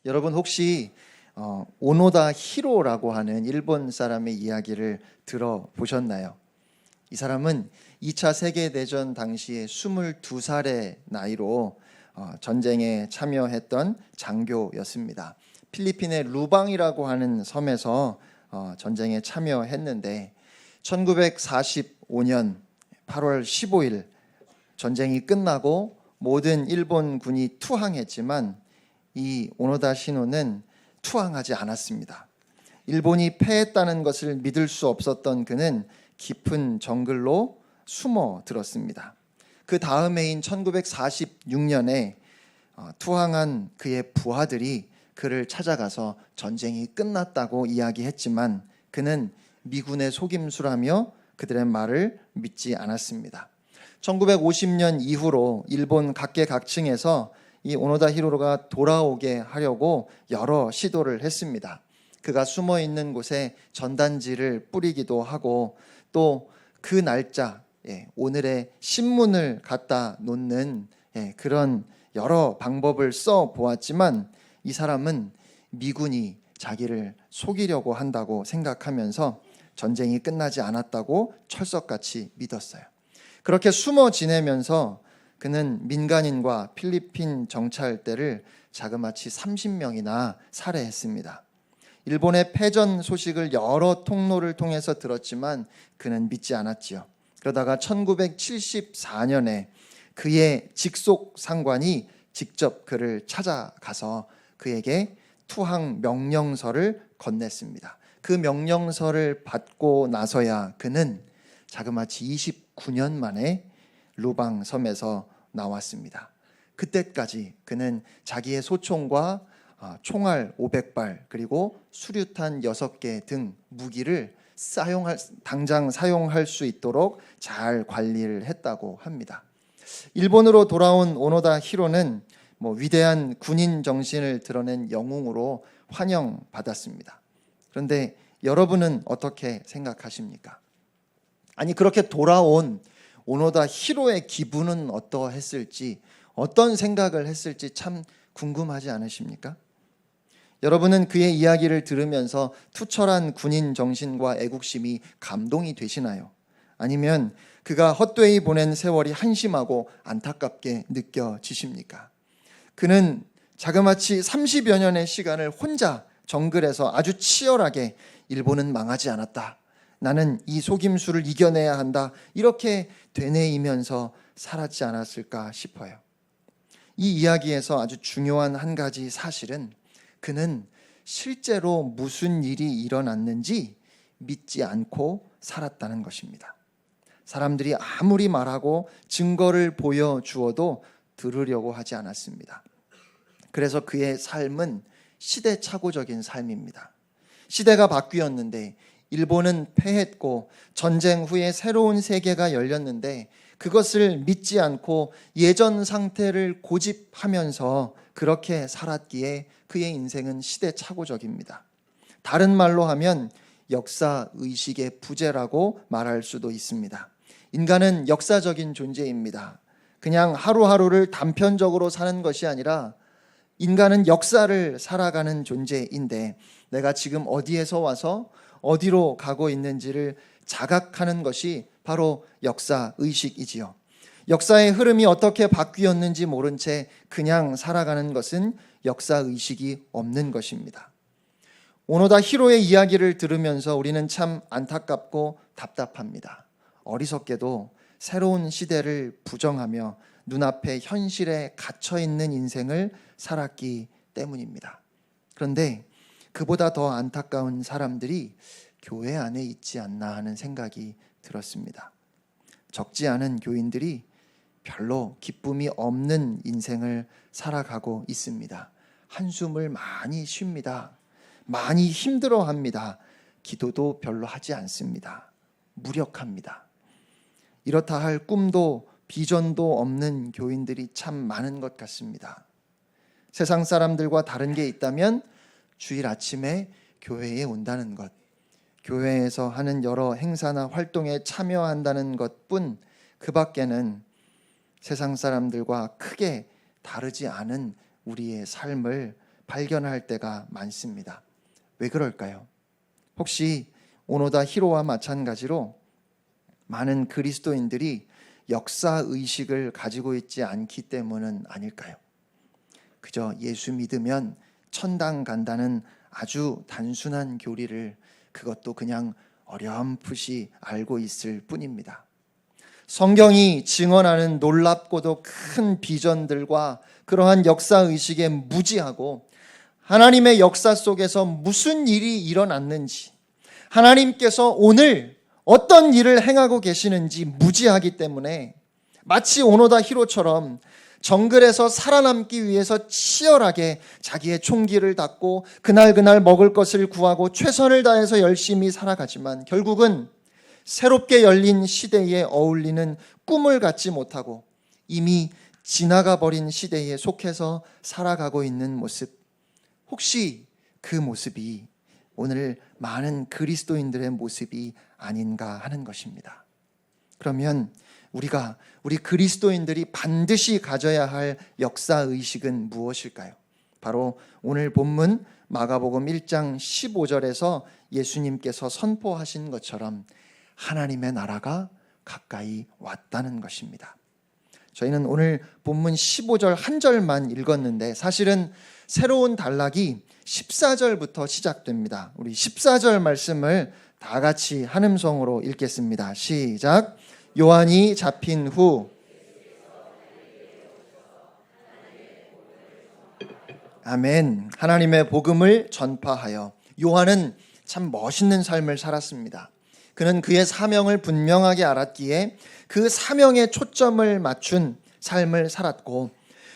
여러분 혹시 오노다 히로라고 하는 일본 사람의 이야기를 들어보셨나요? 이 사람은 2차 세계대전 당시에 22살의 나이로 전쟁에 참여했던 장교였습니다. 필리핀의 루방이라고 하는 섬에서 전쟁에 참여했는데 1945년 8월 15일 전쟁이 끝나고 모든 일본군이 투항했지만 이 오노다 시노는 투항하지 않았습니다. 일본이 패했다는 것을 믿을 수 없었던 그는 깊은 정글로 숨어 들었습니다. 그 다음 해인 1946년에 투항한 그의 부하들이 그를 찾아가서 전쟁이 끝났다고 이야기했지만 그는 미군의 속임수라며 그들의 말을 믿지 않았습니다. 1950년 이후로 일본 각계각층에서 이 오노다 히로가 돌아오게 하려고 여러 시도를 했습니다. 그가 숨어 있는 곳에 전단지를 뿌리기도 하고 또 그 날짜, 오늘의 신문을 갖다 놓는 그런 여러 방법을 써 보았지만 이 사람은 미군이 자기를 속이려고 한다고 생각하면서 전쟁이 끝나지 않았다고 철석같이 믿었어요. 그렇게 숨어 지내면서 그는 민간인과 필리핀 정찰대를 자그마치 30명이나 살해했습니다. 일본의 패전 소식을 여러 통로를 통해서 들었지만 그는 믿지 않았지요. 그러다가 1974년에 그의 직속 상관이 직접 그를 찾아가서 그에게 투항 명령서를 건넸습니다. 그 명령서를 받고 나서야 그는 자그마치 29년 만에 루방 섬에서 나왔습니다. 그때까지 그는 자기의 소총과 총알 500발 그리고 수류탄 6개 등 무기를 당장 사용할 수 있도록 잘 관리를 했다고 합니다. 일본으로 돌아온 오노다 히로는 위대한 군인 정신을 드러낸 영웅으로 환영받았습니다. 그런데 여러분은 어떻게 생각하십니까? 아니 그렇게 돌아온 오노다 히로의 기분은 어떠했을지 어떤 생각을 했을지 참 궁금하지 않으십니까? 여러분은 그의 이야기를 들으면서 투철한 군인 정신과 애국심이 감동이 되시나요? 아니면 그가 헛되이 보낸 세월이 한심하고 안타깝게 느껴지십니까? 그는 자그마치 30여 년의 시간을 혼자 정글에서 아주 치열하게 일본은 망하지 않았다. 나는 이 속임수를 이겨내야 한다. 이렇게 되뇌이면서 살았지 않았을까 싶어요. 이 이야기에서 아주 중요한 한 가지 사실은 그는 실제로 무슨 일이 일어났는지 믿지 않고 살았다는 것입니다. 사람들이 아무리 말하고 증거를 보여주어도 들으려고 하지 않았습니다. 그래서 그의 삶은 시대착오적인 삶입니다. 시대가 바뀌었는데 일본은 패했고 전쟁 후에 새로운 세계가 열렸는데 그것을 믿지 않고 예전 상태를 고집하면서 그렇게 살았기에 그의 인생은 시대착오적입니다. 다른 말로 하면 역사의식의 부재라고 말할 수도 있습니다. 인간은 역사적인 존재입니다. 그냥 하루하루를 단편적으로 사는 것이 아니라 인간은 역사를 살아가는 존재인데 내가 지금 어디에서 와서 어디로 가고 있는지를 자각하는 것이 바로 역사의식이지요. 역사의 흐름이 어떻게 바뀌었는지 모른 채 그냥 살아가는 것은 역사의식이 없는 것입니다. 오노다 히로의 이야기를 들으면서 우리는 참 안타깝고 답답합니다. 어리석게도 새로운 시대를 부정하며 눈앞의 현실에 갇혀있는 인생을 살았기 때문입니다. 그런데 그보다 더 안타까운 사람들이 교회 안에 있지 않나 하는 생각이 들었습니다. 적지 않은 교인들이 별로 기쁨이 없는 인생을 살아가고 있습니다. 한숨을 많이 쉽니다. 많이 힘들어합니다. 기도도 별로 하지 않습니다. 무력합니다. 이렇다 할 꿈도 비전도 없는 교인들이 참 많은 것 같습니다. 세상 사람들과 다른 게 있다면 주일 아침에 교회에 온다는 것, 교회에서 하는 여러 행사나 활동에 참여한다는 것뿐 그 밖에는 세상 사람들과 크게 다르지 않은 우리의 삶을 발견할 때가 많습니다. 왜 그럴까요? 혹시 오노다 히로와 마찬가지로 많은 그리스도인들이 역사의식을 가지고 있지 않기 때문은 아닐까요? 그저 예수 믿으면 천당 간다는 아주 단순한 교리를 그것도 그냥 어렴풋이 알고 있을 뿐입니다. 성경이 증언하는 놀랍고도 큰 비전들과 그러한 역사의식에 무지하고 하나님의 역사 속에서 무슨 일이 일어났는지, 하나님께서 오늘 어떤 일을 행하고 계시는지 무지하기 때문에 마치 오노다 히로처럼 정글에서 살아남기 위해서 치열하게 자기의 총기를 닫고 그날 먹을 것을 구하고 최선을 다해서 열심히 살아가지만 결국은 새롭게 열린 시대에 어울리는 꿈을 갖지 못하고 이미 지나가 버린 시대에 속해서 살아가고 있는 모습, 혹시 그 모습이 오늘 많은 그리스도인들의 모습이 아닌가 하는 것입니다. 그러면 우리 그리스도인들이 반드시 가져야 할 역사의식은 무엇일까요? 바로 오늘 본문 마가복음 1장 15절에서 예수님께서 선포하신 것처럼 하나님의 나라가 가까이 왔다는 것입니다. 저희는 오늘 본문 15절 한 절만 읽었는데 사실은 새로운 단락이 14절부터 시작됩니다. 우리 14절 말씀을 다 같이 한음성으로 읽겠습니다. 시작. 요한이 잡힌 후 아멘. 하나님의 복음을 전파하여. 요한은 참 멋있는 삶을 살았습니다. 그는 그의 사명을 분명하게 알았기에 그 사명에 초점을 맞춘 삶을 살았고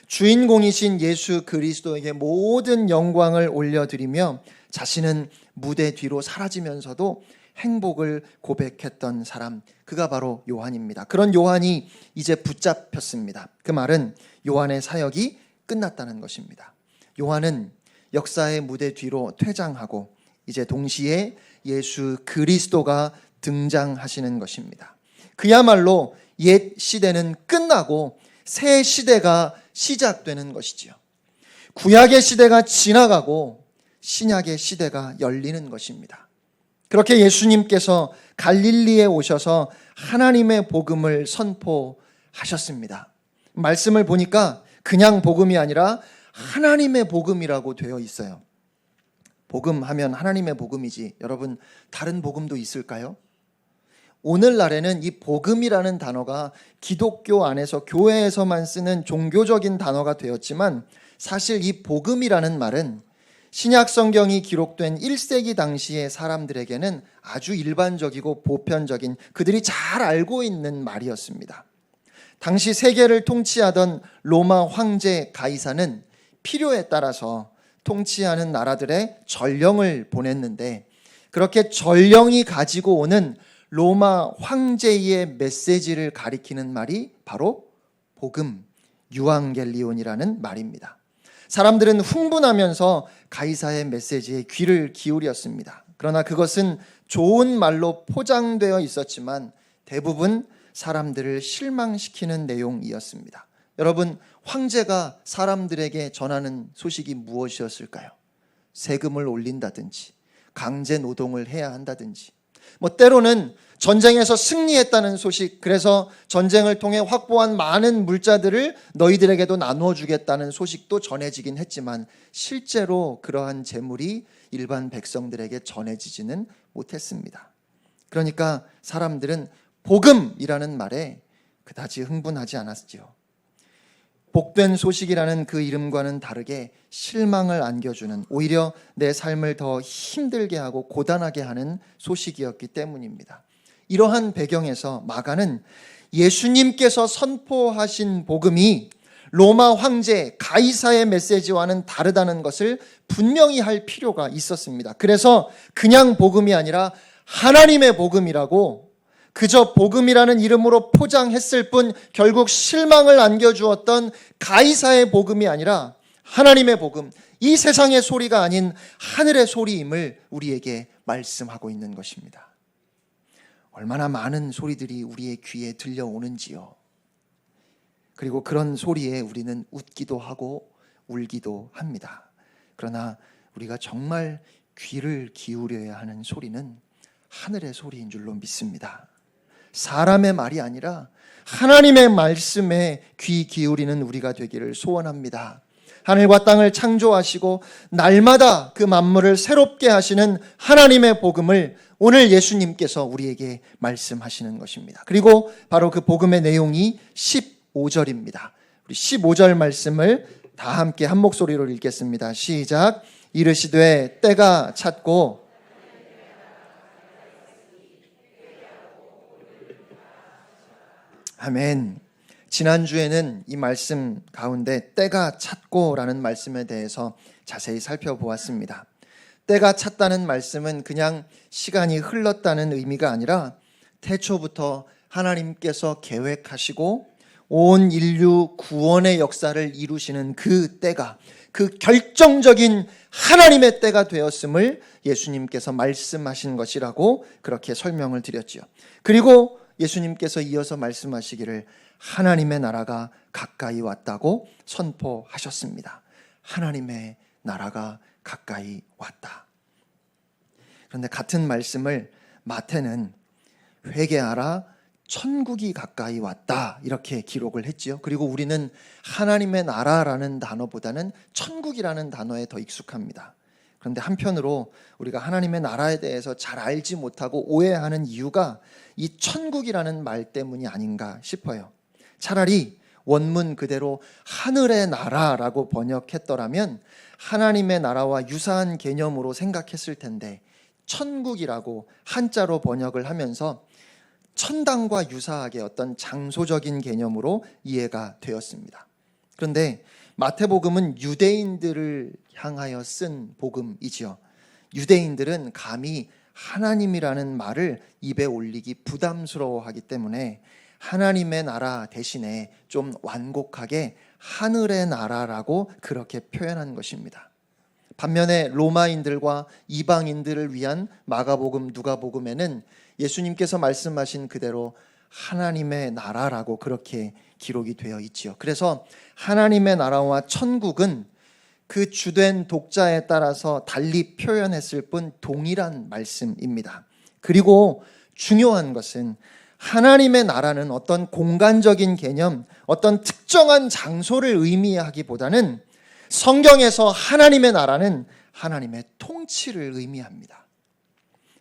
주인공이신 예수 그리스도에게 모든 영광을 올려드리며 자신은 무대 뒤로 사라지면서도 행복을 고백했던 사람, 그가 바로 요한입니다. 그런 요한이 이제 붙잡혔습니다. 그 말은 요한의 사역이 끝났다는 것입니다. 요한은 역사의 무대 뒤로 퇴장하고 이제 동시에 예수 그리스도가 등장하시는 것입니다. 그야말로 옛 시대는 끝나고 새 시대가 시작되는 것이지요. 구약의 시대가 지나가고 신약의 시대가 열리는 것입니다. 그렇게 예수님께서 갈릴리에 오셔서 하나님의 복음을 선포하셨습니다. 말씀을 보니까 그냥 복음이 아니라 하나님의 복음이라고 되어 있어요. 복음하면 하나님의 복음이지 여러분 다른 복음도 있을까요? 오늘날에는 이 복음이라는 단어가 기독교 안에서 교회에서만 쓰는 종교적인 단어가 되었지만 사실 이 복음이라는 말은 신약 성경이 기록된 1세기 당시의 사람들에게는 아주 일반적이고 보편적인 그들이 잘 알고 있는 말이었습니다. 당시 세계를 통치하던 로마 황제 가이사는 필요에 따라서 통치하는 나라들의 전령을 보냈는데 그렇게 전령이 가지고 오는 로마 황제의 메시지를 가리키는 말이 바로 복음, 유앙겔리온이라는 말입니다. 사람들은 흥분하면서 가이사의 메시지에 귀를 기울였습니다. 그러나 그것은 좋은 말로 포장되어 있었지만 대부분 사람들을 실망시키는 내용이었습니다. 여러분, 황제가 사람들에게 전하는 소식이 무엇이었을까요? 세금을 올린다든지 강제 노동을 해야 한다든지 때로는 전쟁에서 승리했다는 소식, 그래서 전쟁을 통해 확보한 많은 물자들을 너희들에게도 나누어 주겠다는 소식도 전해지긴 했지만 실제로 그러한 재물이 일반 백성들에게 전해지지는 못했습니다. 그러니까 사람들은 복음이라는 말에 그다지 흥분하지 않았지요. 복된 소식이라는 그 이름과는 다르게 실망을 안겨주는, 오히려 내 삶을 더 힘들게 하고 고단하게 하는 소식이었기 때문입니다. 이러한 배경에서 마가는 예수님께서 선포하신 복음이 로마 황제 가이사의 메시지와는 다르다는 것을 분명히 할 필요가 있었습니다. 그래서 그냥 복음이 아니라 하나님의 복음이라고 그저 복음이라는 이름으로 포장했을 뿐 결국 실망을 안겨주었던 가이사의 복음이 아니라 하나님의 복음, 이 세상의 소리가 아닌 하늘의 소리임을 우리에게 말씀하고 있는 것입니다. 얼마나 많은 소리들이 우리의 귀에 들려오는지요. 그리고 그런 소리에 우리는 웃기도 하고 울기도 합니다. 그러나 우리가 정말 귀를 기울여야 하는 소리는 하늘의 소리인 줄로 믿습니다. 사람의 말이 아니라 하나님의 말씀에 귀 기울이는 우리가 되기를 소원합니다. 하늘과 땅을 창조하시고 날마다 그 만물을 새롭게 하시는 하나님의 복음을 오늘 예수님께서 우리에게 말씀하시는 것입니다. 그리고 바로 그 복음의 내용이 15절입니다. 우리 15절 말씀을 다 함께 한 목소리로 읽겠습니다. 시작. 이르시되 때가 찼고 아멘. 지난주에는 이 말씀 가운데 때가 찼고라는 말씀에 대해서 자세히 살펴보았습니다. 때가 찼다는 말씀은 그냥 시간이 흘렀다는 의미가 아니라 태초부터 하나님께서 계획하시고 온 인류 구원의 역사를 이루시는 그 때가, 그 결정적인 하나님의 때가 되었음을 예수님께서 말씀하신 것이라고 그렇게 설명을 드렸죠. 그리고 예수님께서 이어서 말씀하시기를 하나님의 나라가 가까이 왔다고 선포하셨습니다. 하나님의 나라가 가까이 왔다. 그런데 같은 말씀을 마태는 회개하라 천국이 가까이 왔다 이렇게 기록을 했지요. 그리고 우리는 하나님의 나라라는 단어보다는 천국이라는 단어에 더 익숙합니다. 그런데 한편으로 우리가 하나님의 나라에 대해서 잘 알지 못하고 오해하는 이유가 이 천국이라는 말 때문이 아닌가 싶어요. 차라리 원문 그대로 하늘의 나라라고 번역했더라면 하나님의 나라와 유사한 개념으로 생각했을 텐데 천국이라고 한자로 번역을 하면서 천당과 유사하게 어떤 장소적인 개념으로 이해가 되었습니다. 그런데 마태복음은 유대인들을 향하여 쓴 복음이지요. 유대인들은 감히 하나님이라는 말을 입에 올리기 부담스러워하기 때문에 하나님의 나라 대신에 좀 완곡하게 하늘의 나라라고 그렇게 표현한 것입니다. 반면에 로마인들과 이방인들을 위한 마가복음, 누가복음에는 예수님께서 말씀하신 그대로 하나님의 나라라고 그렇게 기록이 되어 있지요. 그래서 하나님의 나라와 천국은 그 주된 독자에 따라서 달리 표현했을 뿐 동일한 말씀입니다. 그리고 중요한 것은 하나님의 나라는 어떤 공간적인 개념, 어떤 특정한 장소를 의미하기보다는 성경에서 하나님의 나라는 하나님의 통치를 의미합니다.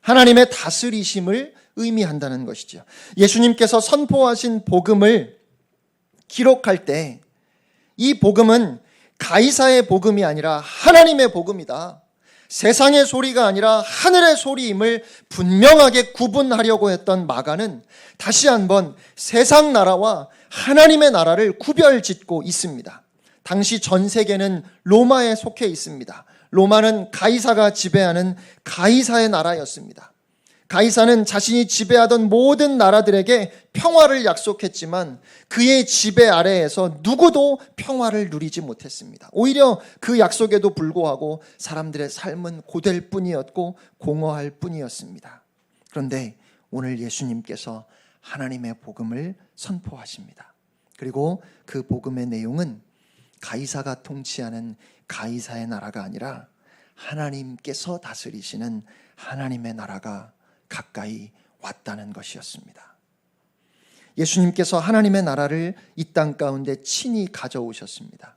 하나님의 다스리심을 의미한다는 것이죠. 예수님께서 선포하신 복음을 기록할 때 이 복음은 가이사의 복음이 아니라 하나님의 복음이다. 세상의 소리가 아니라 하늘의 소리임을 분명하게 구분하려고 했던 마가는 다시 한번 세상 나라와 하나님의 나라를 구별짓고 있습니다. 당시 전 세계는 로마에 속해 있습니다. 로마는 가이사가 지배하는 가이사의 나라였습니다. 가이사는 자신이 지배하던 모든 나라들에게 평화를 약속했지만 그의 지배 아래에서 누구도 평화를 누리지 못했습니다. 오히려 그 약속에도 불구하고 사람들의 삶은 고될 뿐이었고 공허할 뿐이었습니다. 그런데 오늘 예수님께서 하나님의 복음을 선포하십니다. 그리고 그 복음의 내용은 가이사가 통치하는 가이사의 나라가 아니라 하나님께서 다스리시는 하나님의 나라가 가까이 왔다는 것이었습니다. 예수님께서 하나님의 나라를 이 땅 가운데 친히 가져오셨습니다.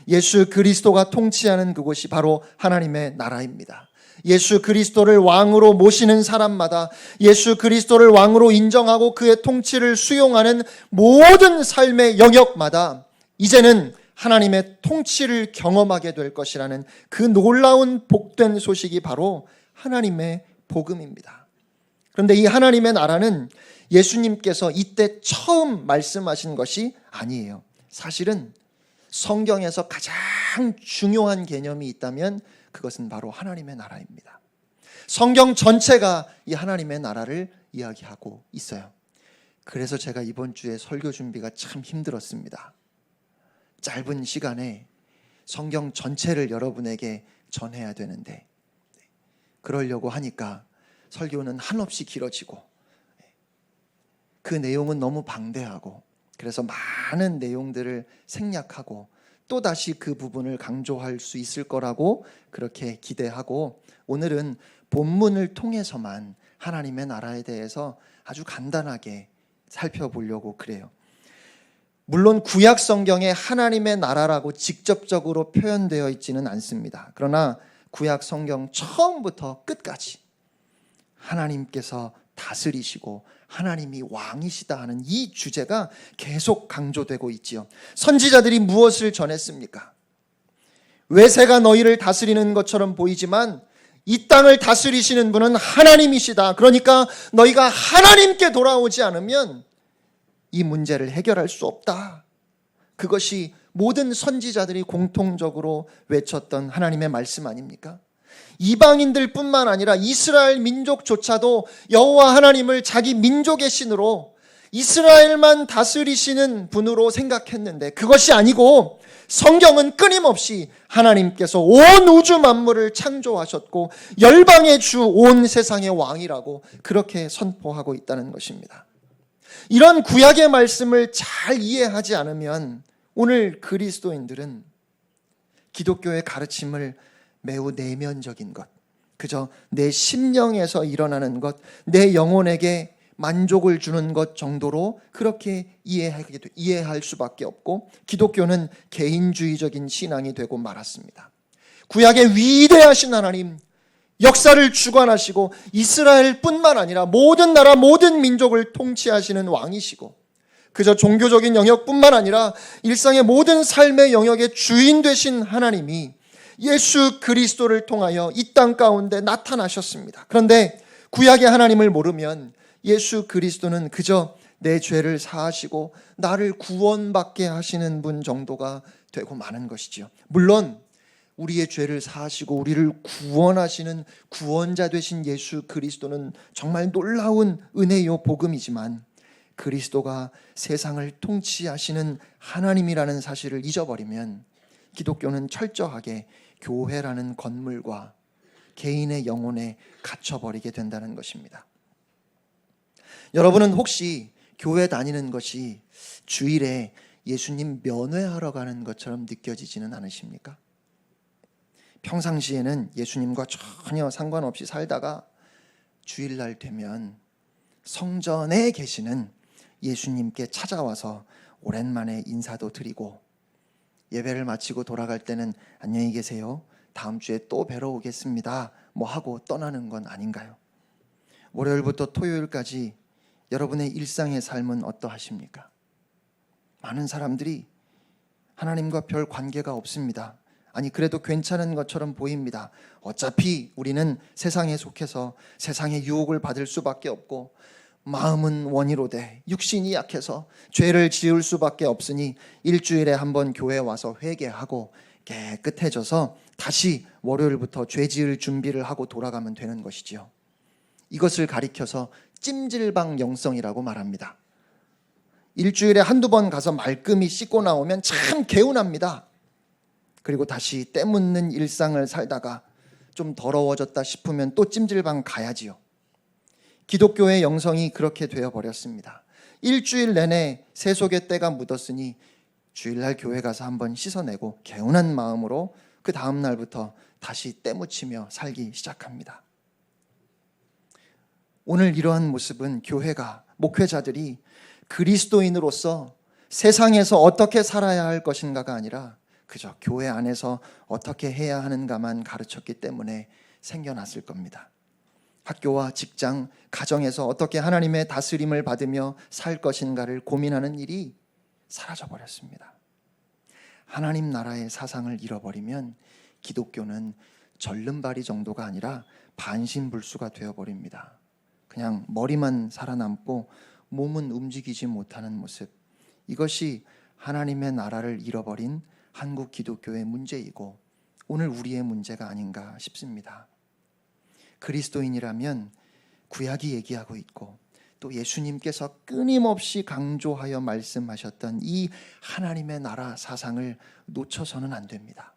예수 그리스도가 통치하는 그곳이 바로 하나님의 나라입니다. 예수 그리스도를 왕으로 모시는 사람마다 예수 그리스도를 왕으로 인정하고 그의 통치를 수용하는 모든 삶의 영역마다 이제는 하나님의 통치를 경험하게 될 것이라는 그 놀라운 복된 소식이 바로 하나님의 복음입니다. 그런데 이 하나님의 나라는 예수님께서 이때 처음 말씀하신 것이 아니에요. 사실은 성경에서 가장 중요한 개념이 있다면 그것은 바로 하나님의 나라입니다. 성경 전체가 이 하나님의 나라를 이야기하고 있어요. 그래서 제가 이번 주에 설교 준비가 참 힘들었습니다. 짧은 시간에 성경 전체를 여러분에게 전해야 되는데 그러려고 하니까 설교는 한없이 길어지고 그 내용은 너무 방대하고 그래서 많은 내용들을 생략하고 또다시 그 부분을 강조할 수 있을 거라고 그렇게 기대하고, 오늘은 본문을 통해서만 하나님의 나라에 대해서 아주 간단하게 살펴보려고 그래요. 물론 구약 성경에 하나님의 나라라고 직접적으로 표현되어 있지는 않습니다. 그러나 구약 성경 처음부터 끝까지 하나님께서 다스리시고 하나님이 왕이시다 하는 이 주제가 계속 강조되고 있지요. 선지자들이 무엇을 전했습니까? 외세가 너희를 다스리는 것처럼 보이지만 이 땅을 다스리시는 분은 하나님이시다. 그러니까 너희가 하나님께 돌아오지 않으면 이 문제를 해결할 수 없다. 그것이 모든 선지자들이 공통적으로 외쳤던 하나님의 말씀 아닙니까? 이방인들 뿐만 아니라 이스라엘 민족조차도 여호와 하나님을 자기 민족의 신으로 이스라엘만 다스리시는 분으로 생각했는데, 그것이 아니고 성경은 끊임없이 하나님께서 온 우주 만물을 창조하셨고 열방의 주, 온 세상의 왕이라고 그렇게 선포하고 있다는 것입니다. 이런 구약의 말씀을 잘 이해하지 않으면 오늘 그리스도인들은 기독교의 가르침을 매우 내면적인 것, 그저 내 심령에서 일어나는 것, 내 영혼에게 만족을 주는 것 정도로 그렇게 이해할 수밖에 없고, 기독교는 개인주의적인 신앙이 되고 말았습니다. 구약의 위대하신 하나님, 역사를 주관하시고 이스라엘뿐만 아니라 모든 나라 모든 민족을 통치하시는 왕이시고, 그저 종교적인 영역뿐만 아니라 일상의 모든 삶의 영역의 주인 되신 하나님이 예수 그리스도를 통하여 이 땅 가운데 나타나셨습니다. 그런데 구약의 하나님을 모르면 예수 그리스도는 그저 내 죄를 사하시고 나를 구원받게 하시는 분 정도가 되고 마는 것이지요. 물론 우리의 죄를 사하시고 우리를 구원하시는 구원자 되신 예수 그리스도는 정말 놀라운 은혜요 복음이지만, 그리스도가 세상을 통치하시는 하나님이라는 사실을 잊어버리면 기독교는 철저하게 교회라는 건물과 개인의 영혼에 갇혀버리게 된다는 것입니다. 여러분은 혹시 교회 다니는 것이 주일에 예수님 면회하러 가는 것처럼 느껴지지는 않으십니까? 평상시에는 예수님과 전혀 상관없이 살다가 주일날 되면 성전에 계시는 예수님께 찾아와서 오랜만에 인사도 드리고, 예배를 마치고 돌아갈 때는 안녕히 계세요, 다음 주에 또 뵈러 오겠습니다 하고 떠나는 건 아닌가요? 월요일부터 토요일까지 여러분의 일상의 삶은 어떠하십니까? 많은 사람들이 하나님과 별 관계가 없습니다. 아니, 그래도 괜찮은 것처럼 보입니다. 어차피 우리는 세상에 속해서 세상의 유혹을 받을 수밖에 없고, 마음은 원이로되 육신이 약해서 죄를 지을 수밖에 없으니 일주일에 한 번 교회에 와서 회개하고 깨끗해져서 다시 월요일부터 죄 지을 준비를 하고 돌아가면 되는 것이지요. 이것을 가리켜서 찜질방 영성이라고 말합니다. 일주일에 한두 번 가서 말끔히 씻고 나오면 참 개운합니다. 그리고 다시 때 묻는 일상을 살다가 좀 더러워졌다 싶으면 또 찜질방 가야지요. 기독교의 영성이 그렇게 되어버렸습니다. 일주일 내내 세속의 때가 묻었으니 주일날 교회 가서 한번 씻어내고 개운한 마음으로 그 다음 날부터 다시 때 묻히며 살기 시작합니다. 오늘 이러한 모습은 교회가, 목회자들이 그리스도인으로서 세상에서 어떻게 살아야 할 것인가가 아니라 그저 교회 안에서 어떻게 해야 하는가만 가르쳤기 때문에 생겨났을 겁니다. 학교와 직장, 가정에서 어떻게 하나님의 다스림을 받으며 살 것인가를 고민하는 일이 사라져버렸습니다. 하나님 나라의 사상을 잃어버리면 기독교는 절름발이 정도가 아니라 반신불수가 되어버립니다. 그냥 머리만 살아남고 몸은 움직이지 못하는 모습, 이것이 하나님의 나라를 잃어버린 한국 기독교의 문제이고 오늘 우리의 문제가 아닌가 싶습니다. 그리스도인이라면 구약이 얘기하고 있고 또 예수님께서 끊임없이 강조하여 말씀하셨던 이 하나님의 나라 사상을 놓쳐서는 안 됩니다.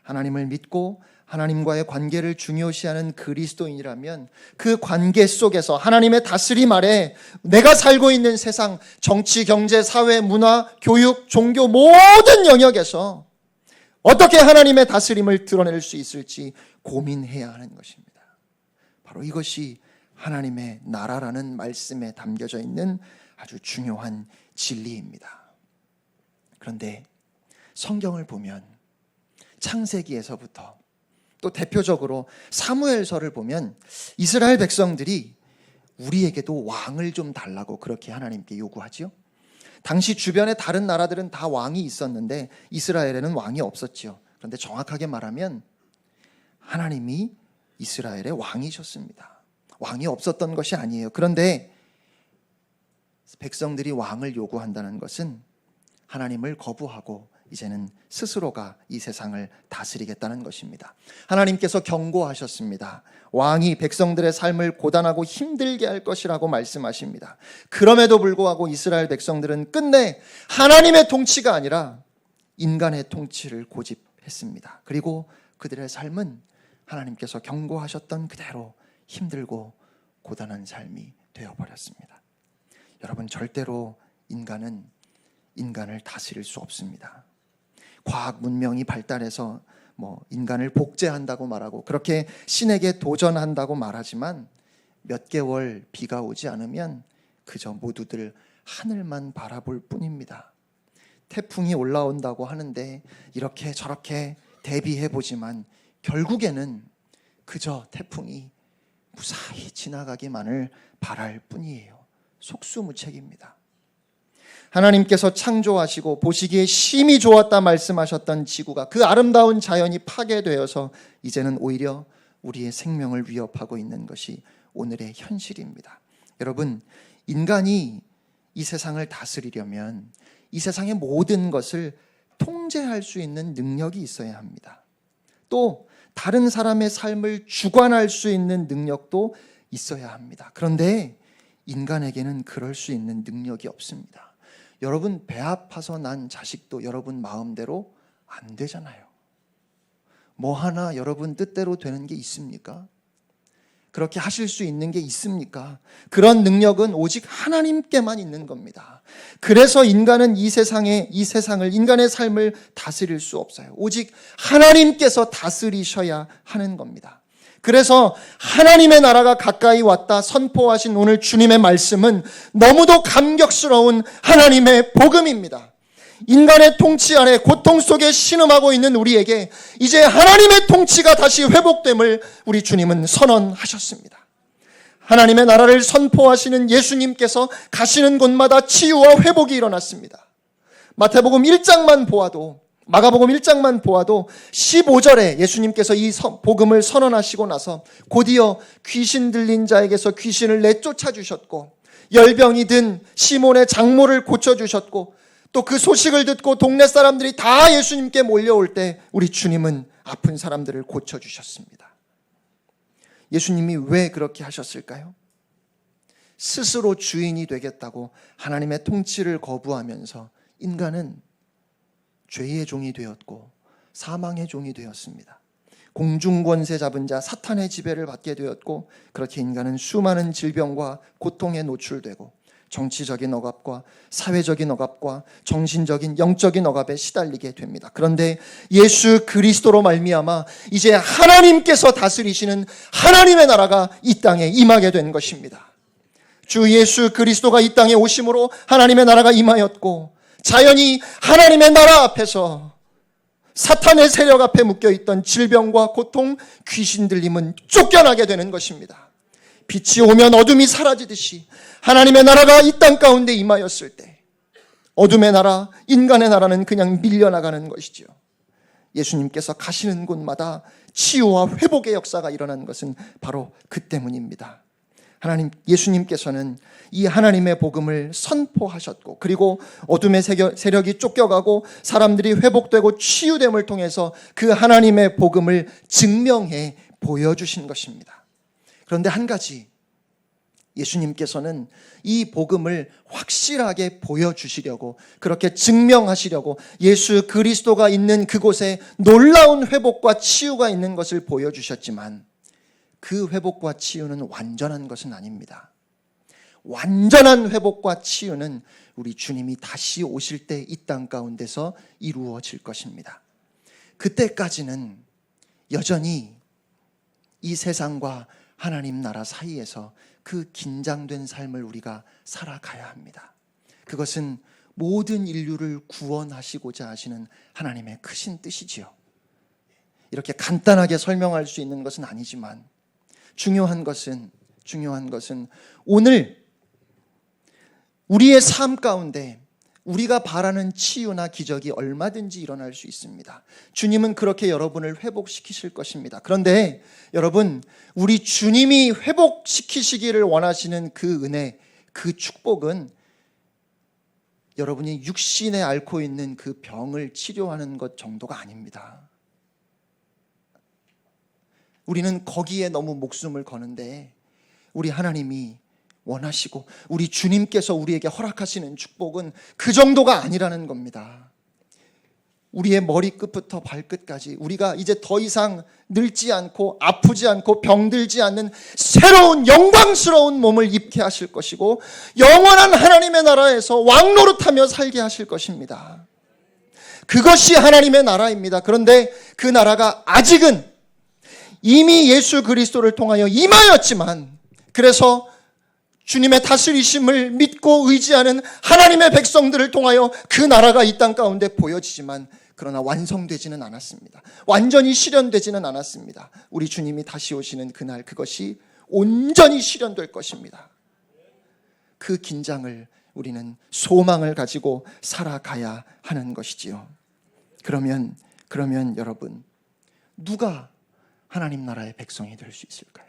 하나님을 믿고 하나님과의 관계를 중요시하는 그리스도인이라면 그 관계 속에서 하나님의 다스림 아래 내가 살고 있는 세상, 정치, 경제, 사회, 문화, 교육, 종교 모든 영역에서 어떻게 하나님의 다스림을 드러낼 수 있을지 고민해야 하는 것입니다. 바로 이것이 하나님의 나라라는 말씀에 담겨져 있는 아주 중요한 진리입니다. 그런데 성경을 보면 창세기에서부터 또 대표적으로 사무엘서를 보면 이스라엘 백성들이 우리에게도 왕을 좀 달라고 그렇게 하나님께 요구하지요. 당시 주변의 다른 나라들은 다 왕이 있었는데 이스라엘에는 왕이 없었지요. 그런데 정확하게 말하면 하나님이 이스라엘의 왕이셨습니다. 왕이 없었던 것이 아니에요. 그런데 백성들이 왕을 요구한다는 것은 하나님을 거부하고 이제는 스스로가 이 세상을 다스리겠다는 것입니다. 하나님께서 경고하셨습니다. 왕이 백성들의 삶을 고단하고 힘들게 할 것이라고 말씀하십니다. 그럼에도 불구하고 이스라엘 백성들은 끝내 하나님의 통치가 아니라 인간의 통치를 고집했습니다. 그리고 그들의 삶은 하나님께서 경고하셨던 그대로 힘들고 고단한 삶이 되어버렸습니다. 여러분, 절대로 인간은 인간을 다스릴 수 없습니다. 과학 문명이 발달해서 인간을 복제한다고 말하고 그렇게 신에게 도전한다고 말하지만 몇 개월 비가 오지 않으면 그저 모두들 하늘만 바라볼 뿐입니다. 태풍이 올라온다고 하는데 이렇게 저렇게 대비해보지만 결국에는 그저 태풍이 무사히 지나가기만을 바랄 뿐이에요. 속수무책입니다. 하나님께서 창조하시고 보시기에 심히 좋았다 말씀하셨던 지구가, 그 아름다운 자연이 파괴되어서 이제는 오히려 우리의 생명을 위협하고 있는 것이 오늘의 현실입니다. 여러분, 인간이 이 세상을 다스리려면 이 세상의 모든 것을 통제할 수 있는 능력이 있어야 합니다. 또 다른 사람의 삶을 주관할 수 있는 능력도 있어야 합니다. 그런데 인간에게는 그럴 수 있는 능력이 없습니다. 여러분, 배 아파서 난 자식도 여러분 마음대로 안 되잖아요. 뭐 하나 여러분 뜻대로 되는 게 있습니까? 그렇게 하실 수 있는 게 있습니까? 그런 능력은 오직 하나님께만 있는 겁니다. 그래서 인간은 이 세상을, 인간의 삶을 다스릴 수 없어요. 오직 하나님께서 다스리셔야 하는 겁니다. 그래서 하나님의 나라가 가까이 왔다 선포하신 오늘 주님의 말씀은 너무도 감격스러운 하나님의 복음입니다. 인간의 통치 아래 고통 속에 신음하고 있는 우리에게 이제 하나님의 통치가 다시 회복됨을 우리 주님은 선언하셨습니다. 하나님의 나라를 선포하시는 예수님께서 가시는 곳마다 치유와 회복이 일어났습니다. 마태복음 1장만 보아도, 마가복음 1장만 보아도 15절에 예수님께서 이 복음을 선언하시고 나서 곧이어 귀신 들린 자에게서 귀신을 내쫓아 주셨고, 열병이 든 시몬의 장모를 고쳐주셨고, 또 그 소식을 듣고 동네 사람들이 다 예수님께 몰려올 때 우리 주님은 아픈 사람들을 고쳐주셨습니다. 예수님이 왜 그렇게 하셨을까요? 스스로 주인이 되겠다고 하나님의 통치를 거부하면서 인간은 죄의 종이 되었고 사망의 종이 되었습니다. 공중권세 잡은 자 사탄의 지배를 받게 되었고, 그렇게 인간은 수많은 질병과 고통에 노출되고 정치적인 억압과 사회적인 억압과 정신적인 영적인 억압에 시달리게 됩니다. 그런데 예수 그리스도로 말미암아 이제 하나님께서 다스리시는 하나님의 나라가 이 땅에 임하게 된 것입니다. 주 예수 그리스도가 이 땅에 오심으로 하나님의 나라가 임하였고, 자연히 하나님의 나라 앞에서 사탄의 세력 앞에 묶여있던 질병과 고통, 귀신 들림은 쫓겨나게 되는 것입니다. 빛이 오면 어둠이 사라지듯이 하나님의 나라가 이 땅 가운데 임하였을 때 어둠의 나라, 인간의 나라는 그냥 밀려나가는 것이죠. 예수님께서 가시는 곳마다 치유와 회복의 역사가 일어난 것은 바로 그 때문입니다. 예수님께서는 이 하나님의 복음을 선포하셨고, 그리고 어둠의 세력이 쫓겨가고 사람들이 회복되고 치유됨을 통해서 그 하나님의 복음을 증명해 보여주신 것입니다. 그런데 한 가지, 예수님께서는 이 복음을 확실하게 보여주시려고, 그렇게 증명하시려고 예수 그리스도가 있는 그곳에 놀라운 회복과 치유가 있는 것을 보여주셨지만, 그 회복과 치유는 완전한 것은 아닙니다. 완전한 회복과 치유는 우리 주님이 다시 오실 때 이 땅 가운데서 이루어질 것입니다. 그때까지는 여전히 이 세상과 하나님 나라 사이에서 그 긴장된 삶을 우리가 살아가야 합니다. 그것은 모든 인류를 구원하시고자 하시는 하나님의 크신 뜻이지요. 이렇게 간단하게 설명할 수 있는 것은 아니지만 중요한 것은 오늘 우리의 삶 가운데 우리가 바라는 치유나 기적이 얼마든지 일어날 수 있습니다. 주님은 그렇게 여러분을 회복시키실 것입니다. 그런데 여러분, 우리 주님이 회복시키시기를 원하시는 그 은혜, 그 축복은 여러분이 육신에 앓고 있는 그 병을 치료하는 것 정도가 아닙니다. 우리는 거기에 너무 목숨을 거는데 우리 하나님이 원하시고 우리 주님께서 우리에게 허락하시는 축복은 그 정도가 아니라는 겁니다. 우리의 머리끝부터 발끝까지 우리가 이제 더 이상 늙지 않고 아프지 않고 병들지 않는 새로운 영광스러운 몸을 입게 하실 것이고 영원한 하나님의 나라에서 왕노릇하며 살게 하실 것입니다. 그것이 하나님의 나라입니다. 그런데 그 나라가 아직은 이미 예수 그리스도를 통하여 임하였지만, 그래서 주님의 다스리심을 믿고 의지하는 하나님의 백성들을 통하여 그 나라가 이 땅 가운데 보여지지만, 그러나 완성되지는 않았습니다. 완전히 실현되지는 않았습니다. 우리 주님이 다시 오시는 그날 그것이 온전히 실현될 것입니다. 그 긴장을 우리는 소망을 가지고 살아가야 하는 것이지요. 그러면 여러분, 누가 하나님 나라의 백성이 될 수 있을까요?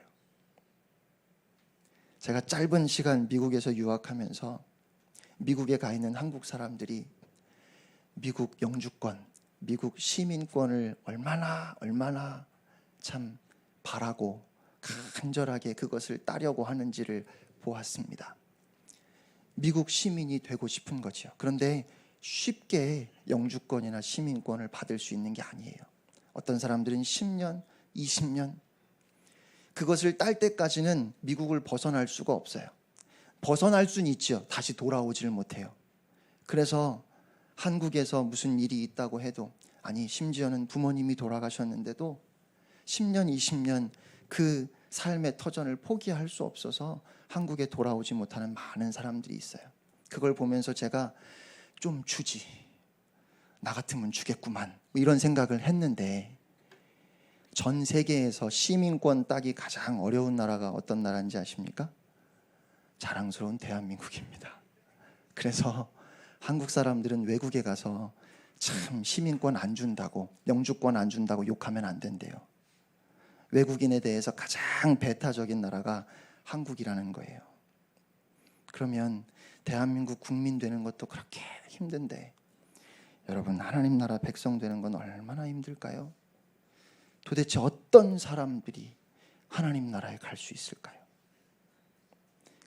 제가 짧은 시간 미국에서 유학하면서 미국에 가 있는 한국 사람들이 미국 영주권, 미국 시민권을 얼마나 참 바라고 간절하게 그것을 따려고 하는지를 보았습니다. 미국 시민이 되고 싶은 거죠. 그런데 쉽게 영주권이나 시민권을 받을 수 있는 게 아니에요. 어떤 사람들은 10년, 20년, 그것을 딸 때까지는 미국을 벗어날 수가 없어요. 벗어날 수는 있죠. 다시 돌아오질 못해요. 그래서 한국에서 무슨 일이 있다고 해도, 아니 심지어는 부모님이 돌아가셨는데도 10년, 20년 그 삶의 터전을 포기할 수 없어서 한국에 돌아오지 못하는 많은 사람들이 있어요. 그걸 보면서 제가 좀 주지, 나 같으면 주겠구만, 이런 생각을 했는데, 전 세계에서 시민권 따기 가장 어려운 나라가 어떤 나라인지 아십니까? 자랑스러운 대한민국입니다. 그래서 한국 사람들은 외국에 가서 참 시민권 안 준다고, 영주권 안 준다고 욕하면 안 된대요. 외국인에 대해서 가장 배타적인 나라가 한국이라는 거예요. 그러면 대한민국 국민 되는 것도 그렇게 힘든데, 여러분, 하나님 나라 백성 되는 건 얼마나 힘들까요? 도대체 어떤 사람들이 하나님 나라에 갈 수 있을까요?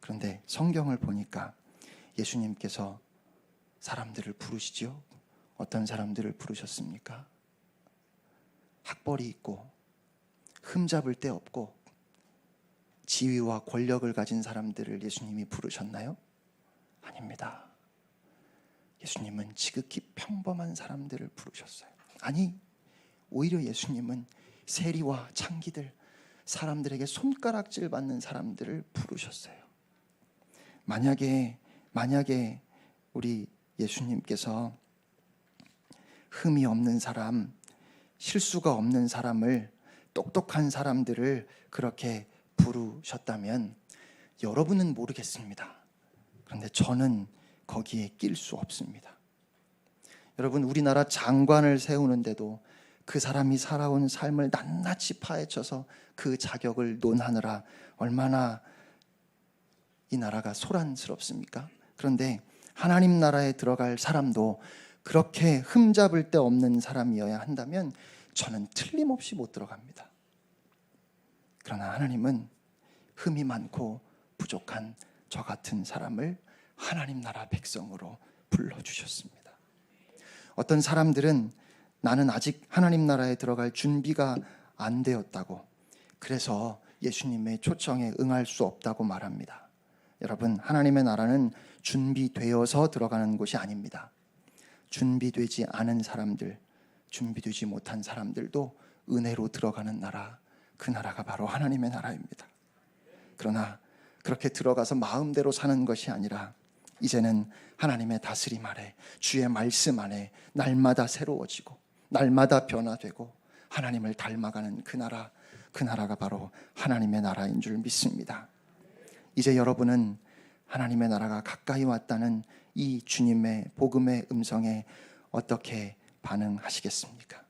그런데 성경을 보니까 예수님께서 사람들을 부르시죠. 어떤 사람들을 부르셨습니까? 학벌이 있고 흠잡을 데 없고 지위와 권력을 가진 사람들을 예수님이 부르셨나요? 아닙니다. 예수님은 지극히 평범한 사람들을 부르셨어요. 아니, 오히려 예수님은 세리와 창기들, 사람들에게 손가락질 받는 사람들을 부르셨어요. 만약에 우리 예수님께서 흠이 없는 사람, 실수가 없는 사람을, 똑똑한 사람들을 그렇게 부르셨다면 여러분은 모르겠습니다. 그런데 저는 거기에 낄 수 없습니다. 여러분, 우리나라 장관을 세우는데도 그 사람이 살아온 삶을 낱낱이 파헤쳐서 그 자격을 논하느라 얼마나 이 나라가 소란스럽습니까? 그런데 하나님 나라에 들어갈 사람도 그렇게 흠잡을 데 없는 사람이어야 한다면 저는 틀림없이 못 들어갑니다. 그러나 하나님은 흠이 많고 부족한 저 같은 사람을 하나님 나라 백성으로 불러주셨습니다. 어떤 사람들은 나는 아직 하나님 나라에 들어갈 준비가 안 되었다고, 그래서 예수님의 초청에 응할 수 없다고 말합니다. 여러분, 하나님의 나라는 준비되어서 들어가는 곳이 아닙니다. 준비되지 않은 사람들, 준비되지 못한 사람들도 은혜로 들어가는 나라, 그 나라가 바로 하나님의 나라입니다. 그러나 그렇게 들어가서 마음대로 사는 것이 아니라 이제는 하나님의 다스림 아래, 주의 말씀 안에 날마다 새로워지고 날마다 변화되고 하나님을 닮아가는 그 나라, 그 나라가 바로 하나님의 나라인 줄 믿습니다. 이제 여러분은 하나님의 나라가 가까이 왔다는 이 주님의 복음의 음성에 어떻게 반응하시겠습니까?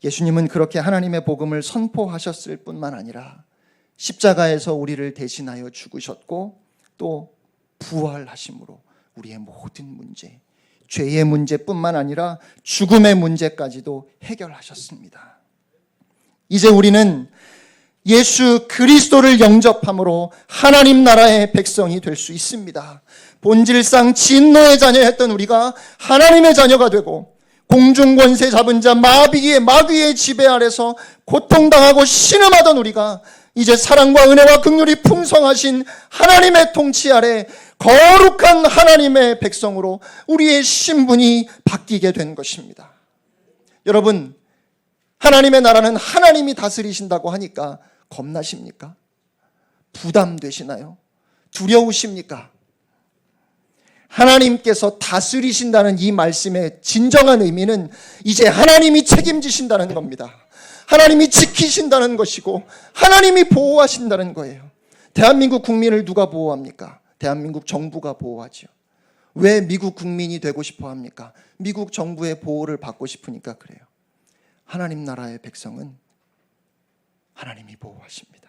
예수님은 그렇게 하나님의 복음을 선포하셨을 뿐만 아니라 십자가에서 우리를 대신하여 죽으셨고 또 부활하심으로 우리의 모든 문제, 죄의 문제뿐만 아니라 죽음의 문제까지도 해결하셨습니다. 이제 우리는 예수 그리스도를 영접함으로 하나님 나라의 백성이 될 수 있습니다. 본질상 진노의 자녀였던 우리가 하나님의 자녀가 되고 공중권세 잡은 자 마귀의 지배 아래서 고통당하고 신음하던 우리가 이제 사랑과 은혜와 긍휼이 풍성하신 하나님의 통치 아래 거룩한 하나님의 백성으로 우리의 신분이 바뀌게 된 것입니다. 여러분, 하나님의 나라는 하나님이 다스리신다고 하니까 겁나십니까? 부담되시나요? 두려우십니까? 하나님께서 다스리신다는 이 말씀의 진정한 의미는 이제 하나님이 책임지신다는 겁니다. 하나님이 지키신다는 것이고 하나님이 보호하신다는 거예요. 대한민국 국민을 누가 보호합니까? 대한민국 정부가 보호하죠. 왜 미국 국민이 되고 싶어 합니까? 미국 정부의 보호를 받고 싶으니까 그래요. 하나님 나라의 백성은 하나님이 보호하십니다.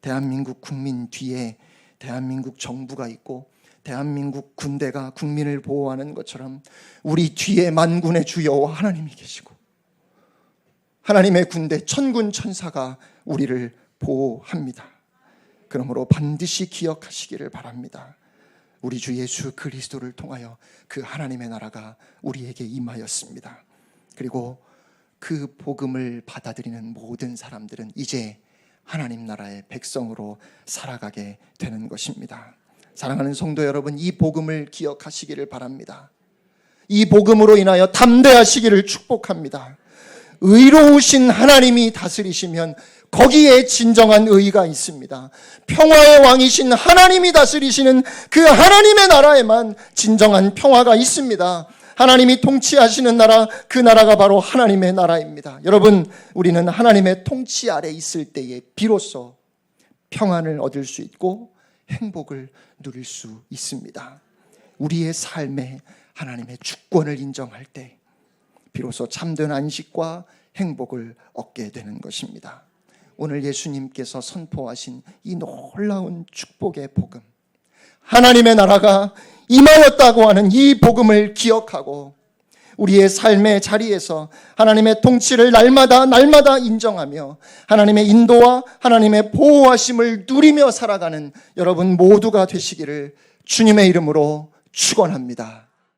대한민국 국민 뒤에 대한민국 정부가 있고 대한민국 군대가 국민을 보호하는 것처럼 우리 뒤에 만군의 주 여호와 하나님이 계시고 하나님의 군대 천군 천사가 우리를 보호합니다. 그러므로 반드시 기억하시기를 바랍니다. 우리 주 예수 그리스도를 통하여 그 하나님의 나라가 우리에게 임하였습니다. 그리고 그 복음을 받아들이는 모든 사람들은 이제 하나님 나라의 백성으로 살아가게 되는 것입니다. 사랑하는 성도 여러분, 이 복음을 기억하시기를 바랍니다. 이 복음으로 인하여 담대하시기를 축복합니다. 의로우신 하나님이 다스리시면 거기에 진정한 의가 있습니다. 평화의 왕이신 하나님이 다스리시는 그 하나님의 나라에만 진정한 평화가 있습니다. 하나님이 통치하시는 나라, 그 나라가 바로 하나님의 나라입니다. 여러분, 우리는 하나님의 통치 아래 있을 때에 비로소 평안을 얻을 수 있고 행복을 누릴 수 있습니다. 우리의 삶에 하나님의 주권을 인정할 때 비로소 참된 안식과 행복을 얻게 되는 것입니다. 오늘 예수님께서 선포하신 이 놀라운 축복의 복음, 하나님의 나라가 임하였다고 하는 이 복음을 기억하고 우리의 삶의 자리에서 하나님의 통치를 날마다 인정하며 하나님의 인도와 하나님의 보호하심을 누리며 살아가는 여러분 모두가 되시기를 주님의 이름으로 축원합니다.